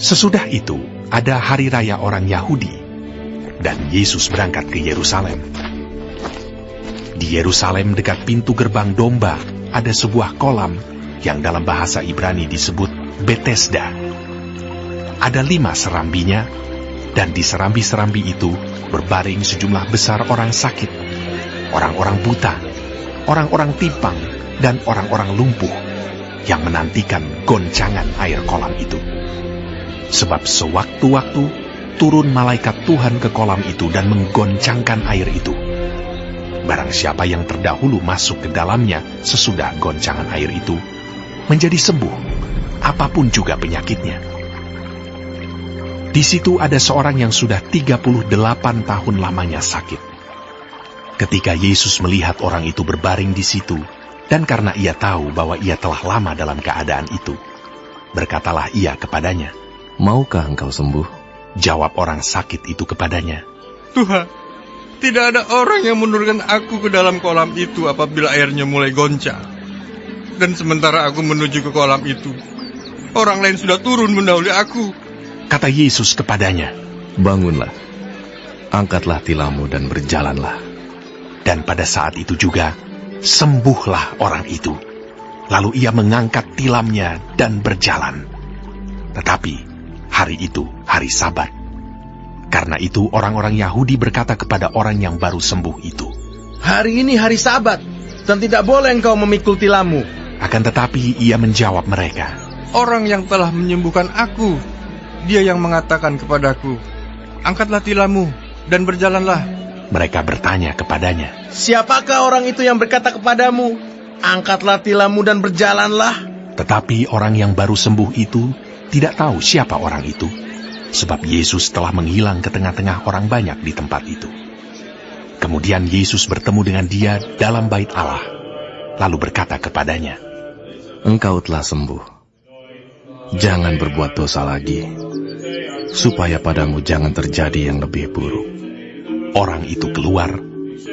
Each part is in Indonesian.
Sesudah itu, ada hari raya orang Yahudi, dan Yesus berangkat ke Yerusalem. Di Yerusalem dekat pintu gerbang domba, ada sebuah kolam yang dalam bahasa Ibrani disebut Betesda. Ada 5 serambinya, dan di serambi-serambi itu berbaring sejumlah besar orang sakit, orang-orang buta, orang-orang timpang, dan orang-orang lumpuh yang menantikan goncangan air kolam itu. Sebab sewaktu-waktu turun malaikat Tuhan ke kolam itu dan menggoncangkan air itu. Barang siapa yang terdahulu masuk ke dalamnya sesudah goncangan air itu, menjadi sembuh, apapun juga penyakitnya. Di situ ada seorang yang sudah 38 tahun lamanya sakit. Ketika Yesus melihat orang itu berbaring di situ, dan karena ia tahu bahwa ia telah lama dalam keadaan itu, berkatalah ia kepadanya, "Maukah engkau sembuh?" Jawab orang sakit itu kepadanya, "Tuhan, tidak ada orang yang menurunkan aku ke dalam kolam itu apabila airnya mulai goncang. Dan sementara aku menuju ke kolam itu, orang lain sudah turun mendahului aku." Kata Yesus kepadanya, "Bangunlah, angkatlah tilammu dan berjalanlah." Dan pada saat itu juga, sembuhlah orang itu. Lalu ia mengangkat tilamnya dan berjalan. Tetapi hari itu hari Sabat. Karena itu orang-orang Yahudi berkata kepada orang yang baru sembuh itu, "Hari ini hari Sabat, dan tidak boleh engkau memikul tilammu." Akan tetapi ia menjawab mereka, "Orang yang telah menyembuhkan aku, dia yang mengatakan kepadaku, 'Angkatlah tilammu dan berjalanlah.'" Mereka bertanya kepadanya, "Siapakah orang itu yang berkata kepadamu, 'Angkatlah tilammu dan berjalanlah'?" Tetapi orang yang baru sembuh itu tidak tahu siapa orang itu, sebab Yesus telah menghilang ke tengah-tengah orang banyak di tempat itu. Kemudian Yesus bertemu dengan dia dalam bait Allah, lalu berkata kepadanya, "Engkau telah sembuh. Jangan berbuat dosa lagi, supaya padamu jangan terjadi yang lebih buruk." Orang itu keluar,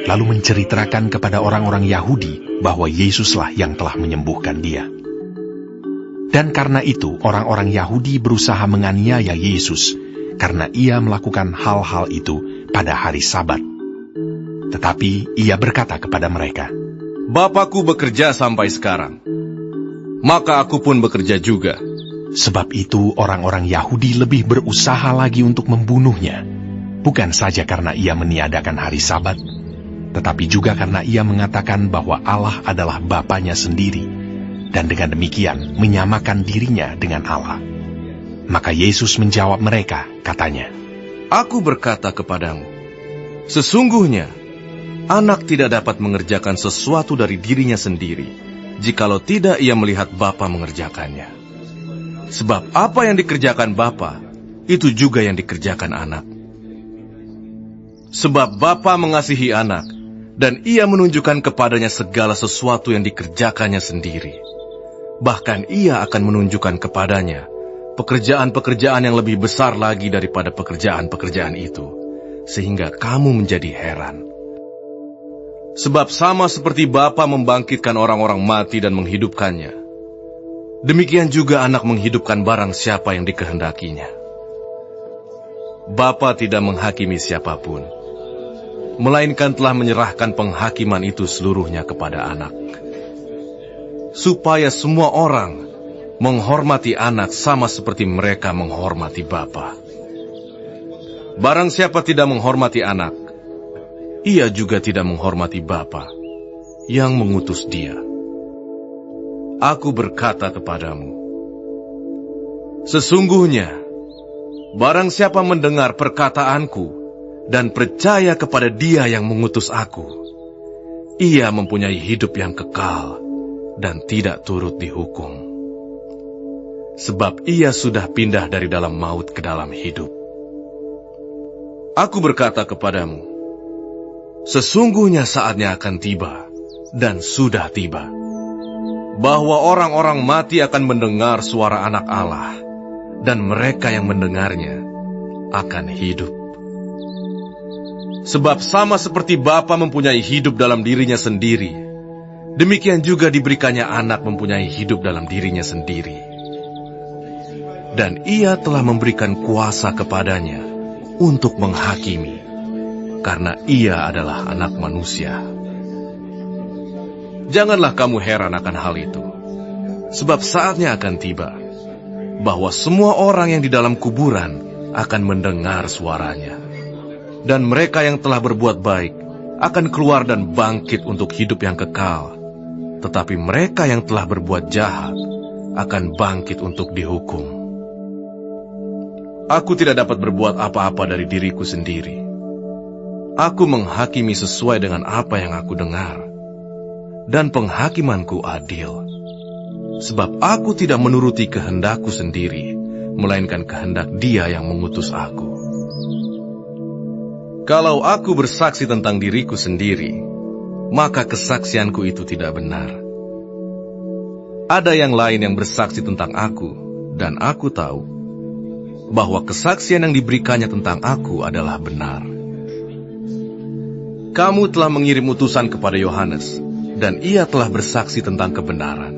lalu menceritakan kepada orang-orang Yahudi bahwa Yesuslah yang telah menyembuhkan dia. Dan karena itu orang-orang Yahudi berusaha menganiaya Yesus, karena ia melakukan hal-hal itu pada hari Sabat. Tetapi ia berkata kepada mereka, "Bapakku bekerja sampai sekarang, maka aku pun bekerja juga." Sebab itu orang-orang Yahudi lebih berusaha lagi untuk membunuhnya, bukan saja karena ia meniadakan hari Sabat, tetapi juga karena ia mengatakan bahwa Allah adalah Bapanya sendiri, dan dengan demikian menyamakan dirinya dengan Allah. Maka Yesus menjawab mereka, katanya, "Aku berkata kepadamu, sesungguhnya anak tidak dapat mengerjakan sesuatu dari dirinya sendiri, jikalau tidak ia melihat Bapa mengerjakannya. Sebab apa yang dikerjakan Bapa, itu juga yang dikerjakan anak. Sebab Bapa mengasihi anak, dan ia menunjukkan kepadanya segala sesuatu yang dikerjakannya sendiri. Bahkan ia akan menunjukkan kepadanya pekerjaan-pekerjaan yang lebih besar lagi daripada pekerjaan-pekerjaan itu, sehingga kamu menjadi heran. Sebab sama seperti Bapa membangkitkan orang-orang mati dan menghidupkannya, demikian juga anak menghidupkan barang siapa yang dikehendakinya. Bapa tidak menghakimi siapapun, melainkan telah menyerahkan penghakiman itu seluruhnya kepada anak, supaya semua orang menghormati anak sama seperti mereka menghormati Bapa. Barang siapa tidak menghormati anak, ia juga tidak menghormati Bapa yang mengutus dia. Aku berkata kepadamu, sesungguhnya barang siapa mendengar perkataanku dan percaya kepada Dia yang mengutus aku, ia mempunyai hidup yang kekal dan tidak turut dihukum. Sebab ia sudah pindah dari dalam maut ke dalam hidup. Aku berkata kepadamu, sesungguhnya saatnya akan tiba, dan sudah tiba, bahwa orang-orang mati akan mendengar suara Anak Allah, dan mereka yang mendengarnya akan hidup. Sebab sama seperti Bapa mempunyai hidup dalam dirinya sendiri, demikian juga diberikannya Anak mempunyai hidup dalam dirinya sendiri. dan ia telah memberikan kuasa kepadanya untuk menghakimi, karena ia adalah anak manusia. Janganlah kamu heran akan hal itu, sebab saatnya akan tiba, bahwa semua orang yang di dalam kuburan akan mendengar suaranya. Dan mereka yang telah berbuat baik akan keluar dan bangkit untuk hidup yang kekal. Tetapi mereka yang telah berbuat jahat akan bangkit untuk dihukum. Aku tidak dapat berbuat apa-apa dari diriku sendiri. Aku menghakimi sesuai dengan apa yang aku dengar. Dan penghakimanku adil. Sebab aku tidak menuruti kehendakku sendiri, melainkan kehendak Dia yang mengutus aku. Kalau aku bersaksi tentang diriku sendiri, maka kesaksianku itu tidak benar. Ada yang lain yang bersaksi tentang aku, dan aku tahu bahwa kesaksian yang diberikannya tentang aku adalah benar. Kamu telah mengirim utusan kepada Yohanes, dan ia telah bersaksi tentang kebenaran.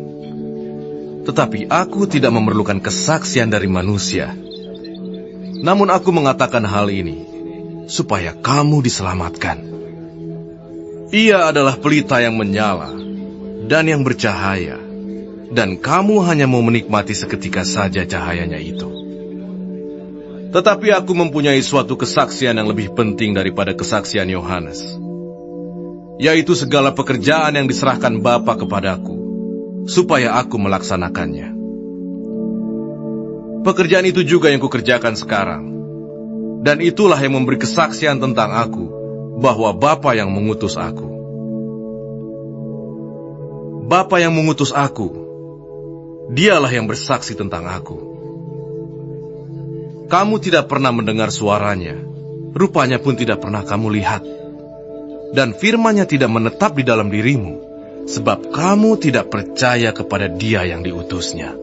Tetapi aku tidak memerlukan kesaksian dari manusia. Namun aku mengatakan hal ini supaya kamu diselamatkan. Ia adalah pelita yang menyala dan yang bercahaya, dan kamu hanya mau menikmati seketika saja cahayanya itu. Tetapi aku mempunyai suatu kesaksian yang lebih penting daripada kesaksian Yohanes, yaitu segala pekerjaan yang diserahkan Bapa kepadaku, supaya aku melaksanakannya. Pekerjaan itu juga yang kukerjakan sekarang, dan itulah yang memberi kesaksian tentang aku, bahwa Bapa yang mengutus aku. Bapa yang mengutus aku, Dialah yang bersaksi tentang aku. Kamu tidak pernah mendengar suaranya, rupanya pun tidak pernah kamu lihat. Dan firman-Nya tidak menetap di dalam dirimu, sebab kamu tidak percaya kepada Dia yang diutusnya.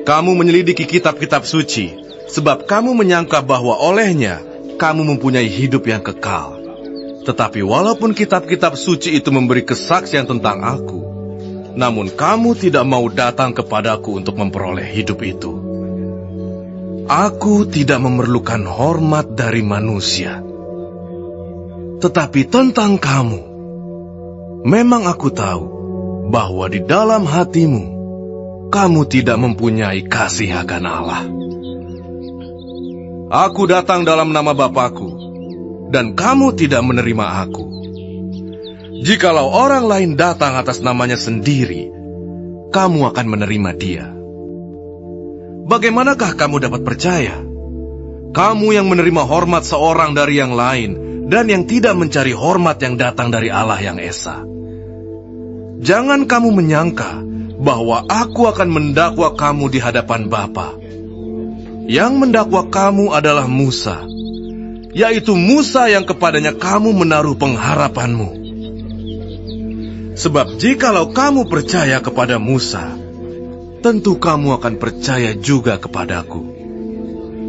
Kamu menyelidiki kitab-kitab suci, sebab kamu menyangka bahwa olehnya kamu mempunyai hidup yang kekal. Tetapi walaupun kitab-kitab suci itu memberi kesaksian tentang aku, namun kamu tidak mau datang kepadaku untuk memperoleh hidup itu. Aku tidak memerlukan hormat dari manusia. Tetapi tentang kamu, memang aku tahu bahwa di dalam hatimu, kamu tidak mempunyai kasih akan Allah. Aku datang dalam nama Bapakku, dan kamu tidak menerima aku. Jikalau orang lain datang atas namanya sendiri, kamu akan menerima dia. Bagaimanakah kamu dapat percaya? Kamu yang menerima hormat seorang dari yang lain, dan yang tidak mencari hormat yang datang dari Allah yang Esa. Jangan kamu menyangka bahwa aku akan mendakwa kamu di hadapan Bapa. Yang mendakwa kamu adalah Musa, yaitu Musa yang kepadanya kamu menaruh pengharapanmu. Sebab jikalau kamu percaya kepada Musa, tentu kamu akan percaya juga kepadaku,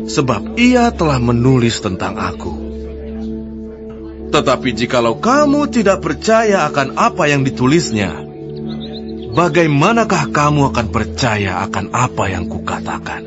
sebab ia telah menulis tentang aku. Tetapi jikalau kamu tidak percaya akan apa yang ditulisnya, bagaimanakah kamu akan percaya akan apa yang kukatakan?